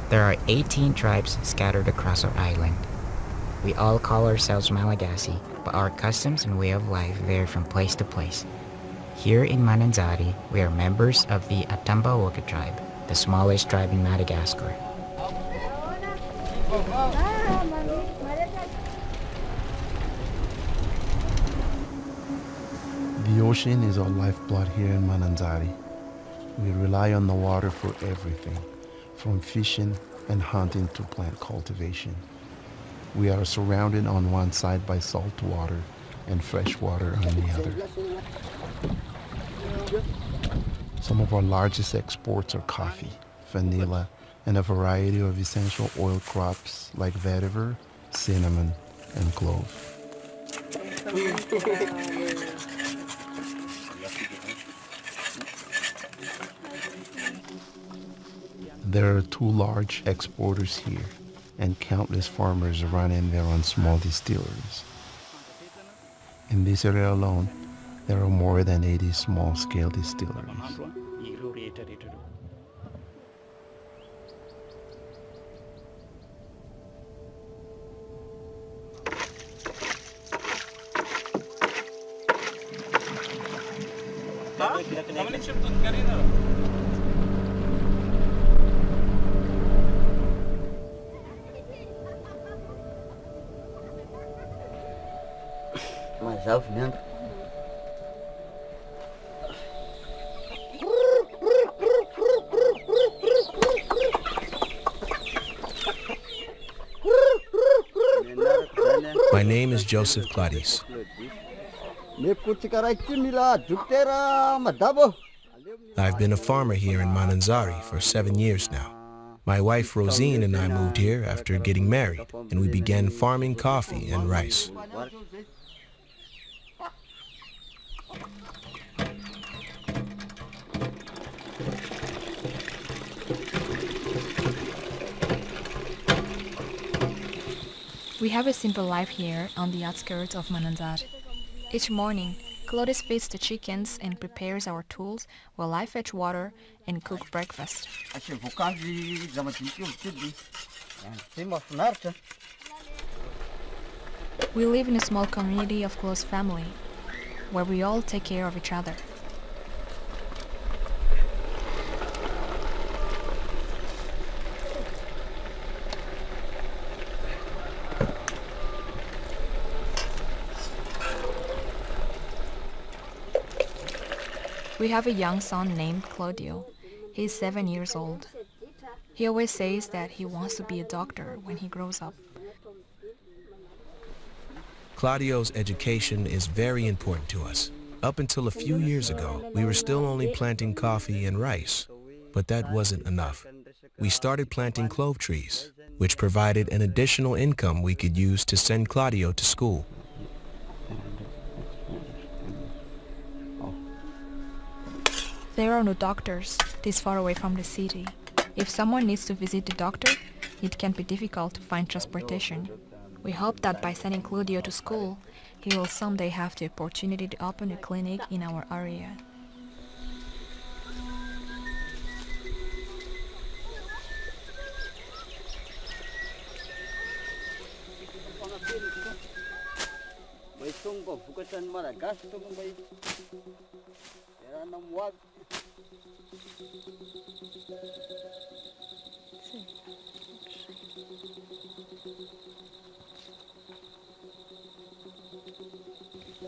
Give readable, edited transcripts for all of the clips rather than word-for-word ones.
There are 18 tribes scattered across our island. We all call ourselves Malagasy, but our customs and way of life vary from place to place. Here in Mananzari, we are members of the Atambaoka tribe, the smallest tribe in Madagascar. The ocean is our lifeblood here in Mananzari. We rely on the water for everything, from fishing and hunting to plant cultivation. We are surrounded on one side by salt water and fresh water on the other. Some of our largest exports are coffee, vanilla, and a variety of essential oil crops like vetiver, cinnamon, and clove. There are 2 large exporters here, and countless farmers running their own small distilleries. In this area alone, there are more than 80 small-scale distilleries. My name is Joseph Claudius. I've been a farmer here in Mananzari for 7 years now. My wife Rosine and I moved here after getting married, and we began farming coffee and rice. We have a simple life here on the outskirts of Mananzari. Each morning, Claudius feeds the chickens and prepares our tools while I fetch water and cook breakfast. We live in a small community of close family, where we all take care of each other. We have a young son named Claudio. He's 7 years old. He always says that he wants to be a doctor when he grows up. Claudio's education is very important to us. Up until a few years ago, we were still only planting coffee and rice, but that wasn't enough. We started planting clove trees, which provided an additional income we could use to send Claudio to school. There are no doctors this far away from the city. If someone needs to visit the doctor, it can be difficult to find transportation. We hope that by sending Claudio to school, he will someday have the opportunity to open a clinic in our area.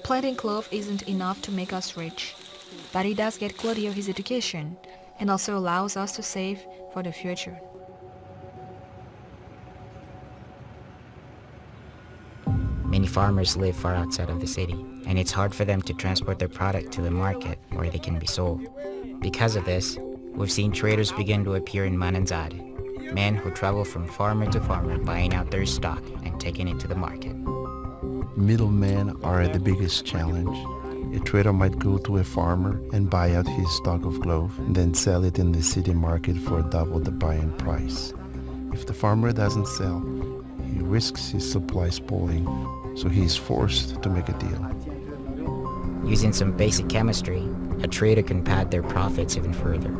Planting clove isn't enough to make us rich, but it does get Claudio his education and also allows us to save for the future. Many farmers live far outside of the city, and it's hard for them to transport their product to the market where they can be sold. Because of this, we've seen traders begin to appear in Mananzari, men who travel from farmer to farmer buying out their stock and taking it to the market. Middlemen are the biggest challenge. A trader might go to a farmer and buy out his stock of clove, and then sell it in the city market for double the buying price. If the farmer doesn't sell, he risks his supply spoiling, so he is forced to make a deal. Using some basic chemistry, a trader can pad their profits even further.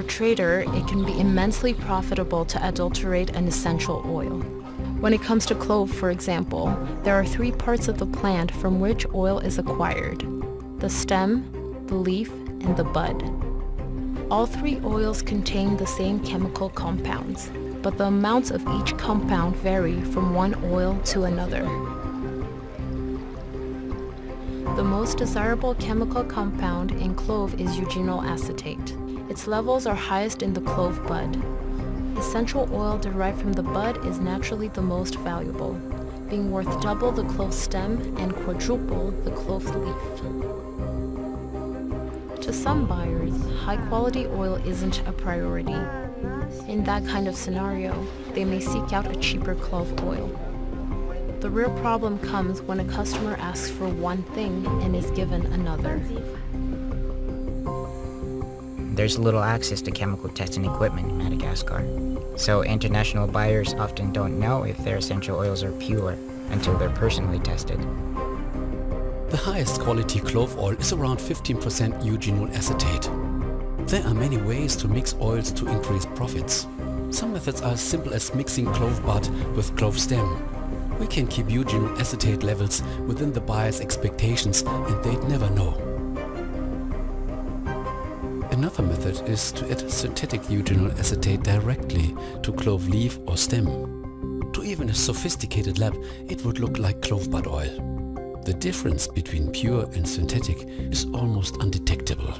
a trader, it can be immensely profitable to adulterate an essential oil. When it comes to clove, for example, there are 3 parts of the plant from which oil is acquired: the stem, the leaf, and the bud. All 3 oils contain the same chemical compounds, but the amounts of each compound vary from one oil to another. The most desirable chemical compound in clove is eugenol acetate. Its levels are highest in the clove bud. Essential oil derived from the bud is naturally the most valuable, being worth double the clove stem and quadruple the clove leaf. To some buyers, high-quality oil isn't a priority. In that kind of scenario, they may seek out a cheaper clove oil. The real problem comes when a customer asks for one thing and is given another. There's little access to chemical testing equipment in Madagascar, so international buyers often don't know if their essential oils are pure until they're personally tested. The highest quality clove oil is around 15% eugenol acetate. There are many ways to mix oils to increase profits. Some methods are as simple as mixing clove bud with clove stem. We can keep eugenol acetate levels within the buyer's expectations and they'd never know. Another method is to add synthetic eugenol acetate directly to clove leaf or stem. To even a sophisticated lab, it would look like clove bud oil. The difference between pure and synthetic is almost undetectable.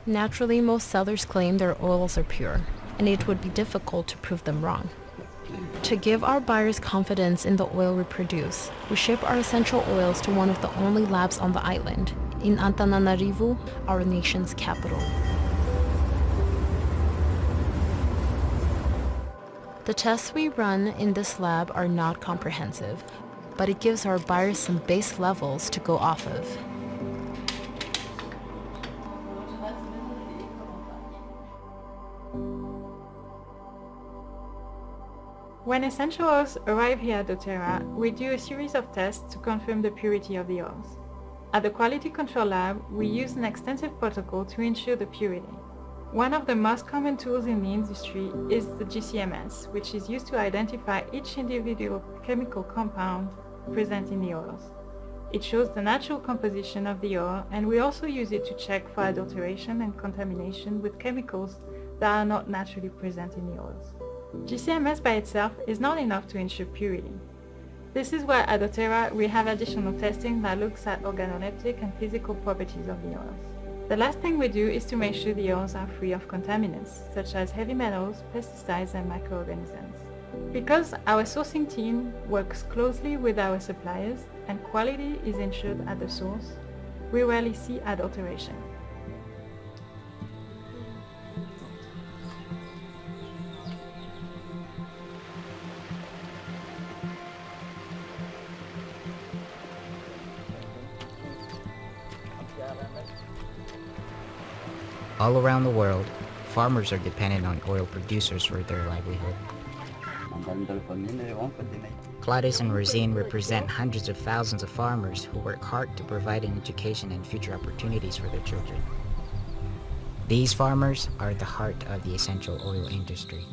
Naturally, most sellers claim their oils are pure, and it would be difficult to prove them wrong. To give our buyers confidence in the oil we produce, we ship our essential oils to one of the only labs on the island, in Antananarivo, our nation's capital. The tests we run in this lab are not comprehensive, but it gives our buyers some base levels to go off of. When essential oils arrive here at doTERRA, we do a series of tests to confirm the purity of the oils. At the Quality Control Lab, we use an extensive protocol to ensure the purity. One of the most common tools in the industry is the GCMS, which is used to identify each individual chemical compound present in the oils. It shows the natural composition of the oil, and we also use it to check for adulteration and contamination with chemicals that are not naturally present in the oils. GCMS by itself is not enough to ensure purity. This is why at doTERRA we have additional testing that looks at organoleptic and physical properties of the oils. The last thing we do is to make sure the oils are free of contaminants, such as heavy metals, pesticides, and microorganisms. Because our sourcing team works closely with our suppliers and quality is ensured at the source, we rarely see adulteration. All around the world, farmers are dependent on oil producers for their livelihood. Gladys and Rosine represent hundreds of thousands of farmers who work hard to provide an education and future opportunities for their children. These farmers are the heart of the essential oil industry.